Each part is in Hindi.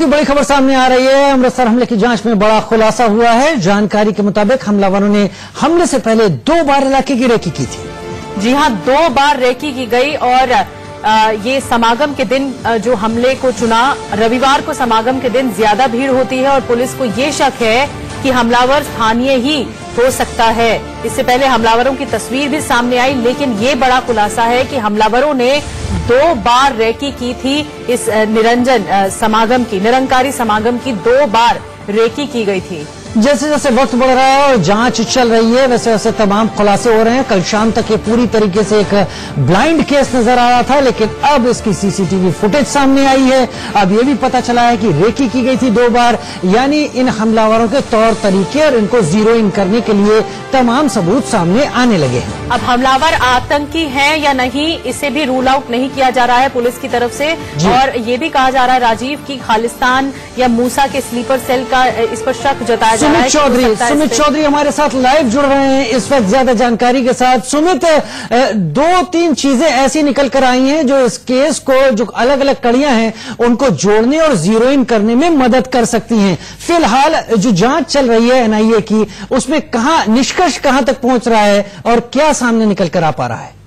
बड़ी खबर सामने आ रही है। अमृतसर हमले की जांच में बड़ा खुलासा हुआ है। जानकारी के मुताबिक हमलावरों ने हमले से पहले 2 बार इलाके की रेकी की थी। जी हां, 2 बार रेकी की गई और ये समागम के दिन जो हमले को चुना, रविवार को समागम के दिन ज्यादा भीड़ होती है और पुलिस को ये शक है कि हमलावर स्थानीय ही हो सकता है। इससे पहले हमलावरों की तस्वीर भी सामने आई, लेकिन ये बड़ा खुलासा है कि हमलावरों ने 2 बार रेकी की थी। इस निरंकारी समागम की 2 बार रेकी की गई थी। जैसे जैसे वक्त बढ़ रहा है और जांच चल रही है, वैसे वैसे तमाम खुलासे हो रहे हैं। कल शाम तक ये पूरी तरीके से एक ब्लाइंड केस नजर आ रहा था, लेकिन अब इसकी सीसीटीवी फुटेज सामने आई है। अब ये भी पता चला है कि रेकी की गई थी 2 बार, यानी इन हमलावरों के तौर तरीके और इनको जीरो इन करने के लिए तमाम सबूत सामने आने लगे हैं। अब हमलावर आतंकी हैं या नहीं, इसे भी रूल आउट नहीं किया जा रहा है पुलिस की तरफ से। और ये भी कहा जा रहा है राजीव की खालिस्तान या मूसा के स्लीपर सेल का इस पर शक जताया। सुमित चौधरी हमारे साथ लाइव जुड़ रहे हैं इस वक्त ज्यादा जानकारी के साथ। सुमित, 2-3 चीजें ऐसी निकल कर आई हैं जो इस केस को, जो अलग अलग कड़ियां हैं, उनको जोड़ने और जीरो इन करने में मदद कर सकती हैं। फिलहाल जो जांच चल रही है एनआईए की, उसमें निष्कर्ष कहां तक पहुंच रहा है और क्या सामने निकल कर आ पा रहा है?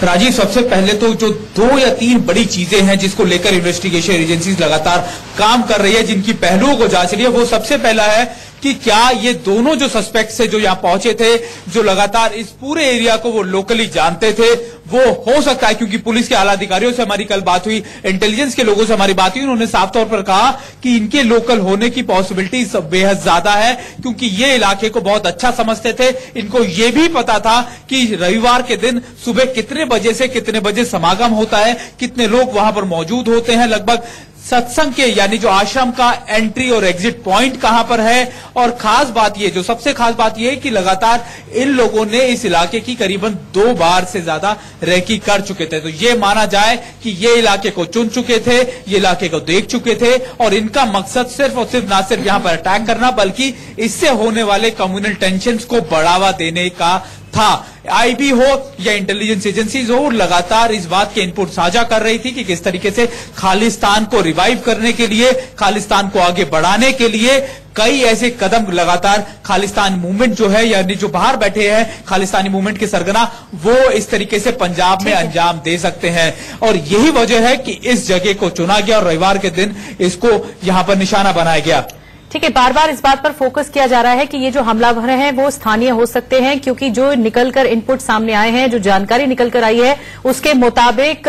राजीव, सबसे पहले तो जो 2 या 3 बड़ी चीजें हैं जिसको लेकर इन्वेस्टिगेशन एजेंसीज लगातार काम कर रही है, जिनकी पहलुओं को जांच रही है, वो सबसे पहला है कि क्या ये दोनों जो सस्पेक्ट्स है जो यहाँ पहुंचे थे, जो लगातार इस पूरे एरिया को वो लोकली जानते थे, वो हो सकता है, क्योंकि पुलिस के आला अधिकारियों से हमारी कल बात हुई, इंटेलिजेंस के लोगों से हमारी बात हुई, उन्होंने साफ तौर पर कहा कि इनके लोकल होने की पॉसिबिलिटी बेहद ज्यादा है, क्योंकि ये इलाके को बहुत अच्छा समझते थे। इनको ये भी पता था कि रविवार के दिन सुबह कितने बजे से कितने बजे समागम होता है, कितने लोग वहां पर मौजूद होते हैं, लगभग सत्संग के यानी जो आश्रम का एंट्री और एग्जिट पॉइंट कहां पर है। और खास बात ये, जो सबसे खास बात ये है कि लगातार इन लोगों ने इस इलाके की करीबन 2 बार से ज्यादा रेकी कर चुके थे। तो ये माना जाए कि ये इलाके को चुन चुके थे, ये इलाके को देख चुके थे और इनका मकसद सिर्फ और सिर्फ ना सिर्फ यहां पर अटैक करना, बल्कि इससे होने वाले कम्युनल टेंशन को बढ़ावा देने का था। आईबी हो या इंटेलिजेंस एजेंसीज हो, लगातार इस बात के इनपुट साझा कर रही थी कि किस तरीके से खालिस्तान को रिवाइव करने के लिए, खालिस्तान को आगे बढ़ाने के लिए कई ऐसे कदम लगातार खालिस्तान मूवमेंट जो है, यानी जो बाहर बैठे हैं खालिस्तानी मूवमेंट के सरगना, वो इस तरीके से पंजाब में अंजाम दे सकते हैं। और यही वजह है कि इस जगह को चुना गया और रविवार के दिन इसको यहां पर निशाना बनाया गया। ठीक है, बार बार इस बात पर फोकस किया जा रहा है कि ये जो हमलावर हैं वो स्थानीय हो सकते हैं, क्योंकि जो निकलकर इनपुट सामने आए हैं, जो जानकारी निकलकर आई है, उसके मुताबिक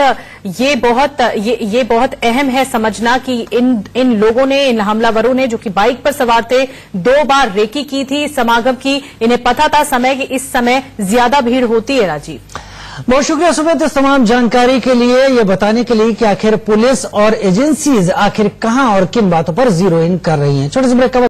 ये बहुत अहम है समझना कि इन लोगों ने, इन हमलावरों ने, जो कि बाइक पर सवार थे, 2 बार रेकी की थी समागम की। इन्हें पता था समय कि इस समय ज्यादा भीड़ होती है। राजीव, बहुत शुक्रिया सुमित इस तमाम जानकारी के लिए, ये बताने के लिए कि आखिर पुलिस और एजेंसीज आखिर कहां और किन बातों पर जीरो इन कर रही हैं। छोटे से ब्रेक का